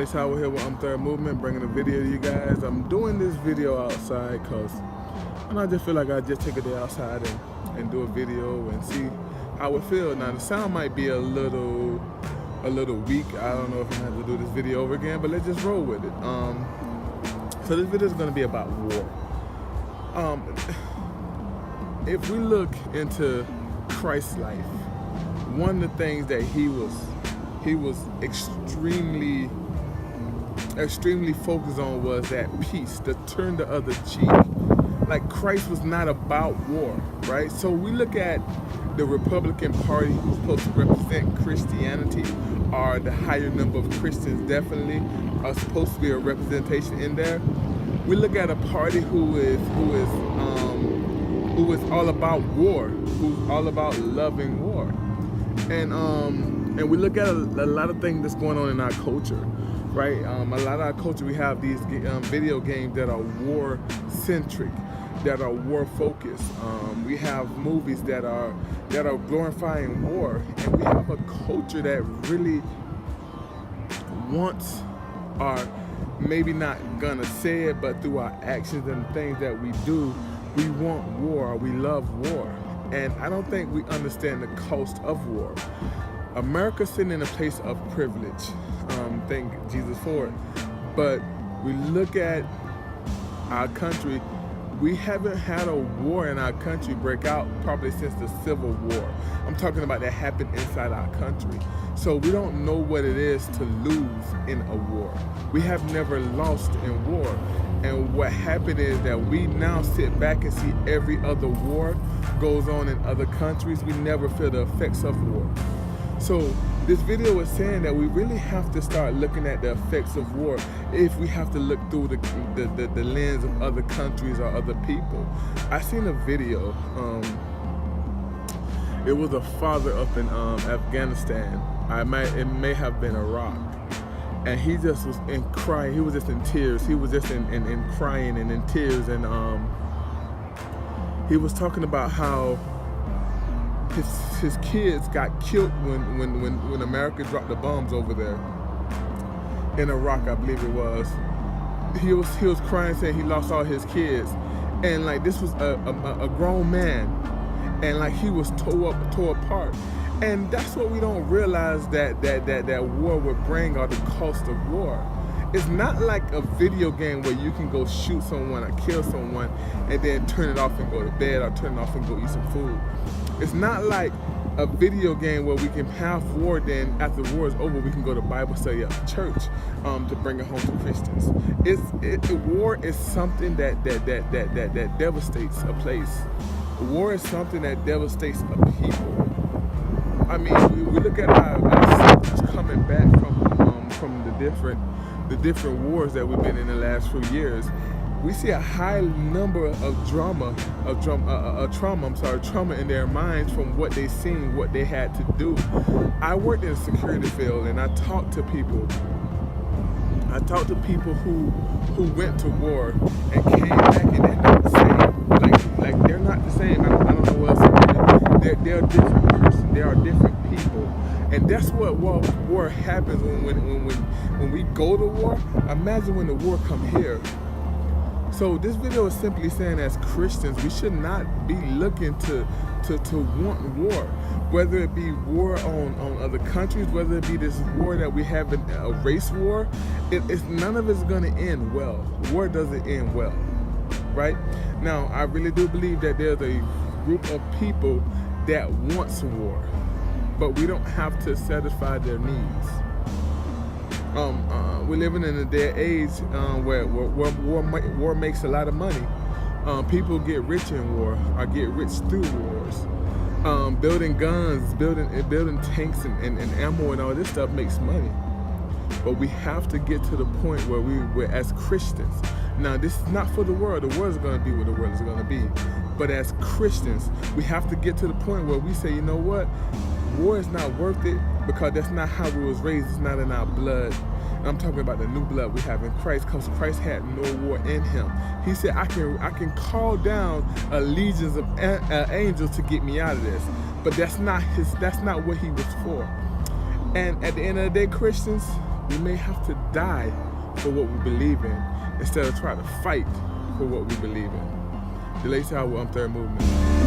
Brother Chao here with Third Movement, bringing a video to you guys. I'm doing this video outside because I just feel like I just take a day outside and do a video and see how it feels. Now the sound might be a little weak. I don't know if I'm gonna have to do this video over again, but let's just roll with it. So this video is gonna be about war. If we look into Christ's life, one of the things that he was extremely focused on was that peace, to turn the other cheek. Like, Christ was not about war, right? So we look at the Republican Party, who's supposed to represent Christianity, or the higher number of Christians definitely are supposed to be a representation in there. We look at a party who is all about war, who's all about loving war, and we look at a lot of things that's going on in our culture, right? A lot of our culture, we have these video games that are war-centric, that are war-focused. We have movies that are glorifying war, and we have a culture that really wants, or maybe not gonna say it, but through our actions and things that we do, we want war, we love war. And I don't think we understand the cost of war. America's sitting in a place of privilege, thank Jesus for it. But we look at our country, we haven't had a war in our country break out probably since the Civil War. I'm talking about that happened inside our country. So we don't know what it is to lose in a war. We have never lost in war. And what happened is that we now sit back and see every other war goes on in other countries. We never feel the effects of war. So this video is saying that we really have to start looking at the effects of war if we have to look through the lens of other countries or other people. I seen a video, it was a father up in Afghanistan. It may have been Iraq. And he just was crying. He was just in tears. He was just in crying and in tears. And he was talking about how his kids got killed when America dropped the bombs over there in Iraq, I believe it was. He was crying, saying he lost all his kids, and like this was a grown man, and like he was tore apart. And that's what we don't realize that war would bring, or the cost of war. It's not like a video game where you can go shoot someone or kill someone and then turn it off and go to bed, or turn it off and go eat some food. It's not like a video game where we can have war, then after the war is over, we can go to Bible study at church to bring it home to Christians. War is something that devastates a place. War is something that devastates a people. I mean, we look at our soldiers coming back from the different wars that we've been in the last few years. We see a high number of trauma in their minds from what they seen, what they had to do. I worked in the security field, and I talked to people. Who went to war and came back, and they're not the same. Like they're not the same. I don't know what else to do. They're a different person. They are different people. And that's what war happens when we go to war. Imagine when the war come here. So this video is simply saying, as Christians, we should not be looking to want war, whether it be war on other countries, whether it be this war that we have, a race war. None of it's going to end well. War doesn't end well, right? Now, I really do believe that there's a group of people that wants war, but we don't have to satisfy their needs. We're living in a day and age where war makes a lot of money. People get rich in war, or get rich through wars. Building guns, building tanks and ammo and all this stuff makes money. But we have to get to the point where we're as Christians. Now, this is not for the world. The world is going to be what the world is going to be. But as Christians, we have to get to the point where we say, you know what? War is not worth it, because that's not how we was raised. It's not in our blood. And I'm talking about the new blood we have in Christ, because Christ had no war in him. He said, I can call down legions of angels to get me out of this. But that's not what he was for. And at the end of the day, Christians, we may have to die for what we believe in instead of trying to fight for what we believe in. The Late Hour, Third Movement.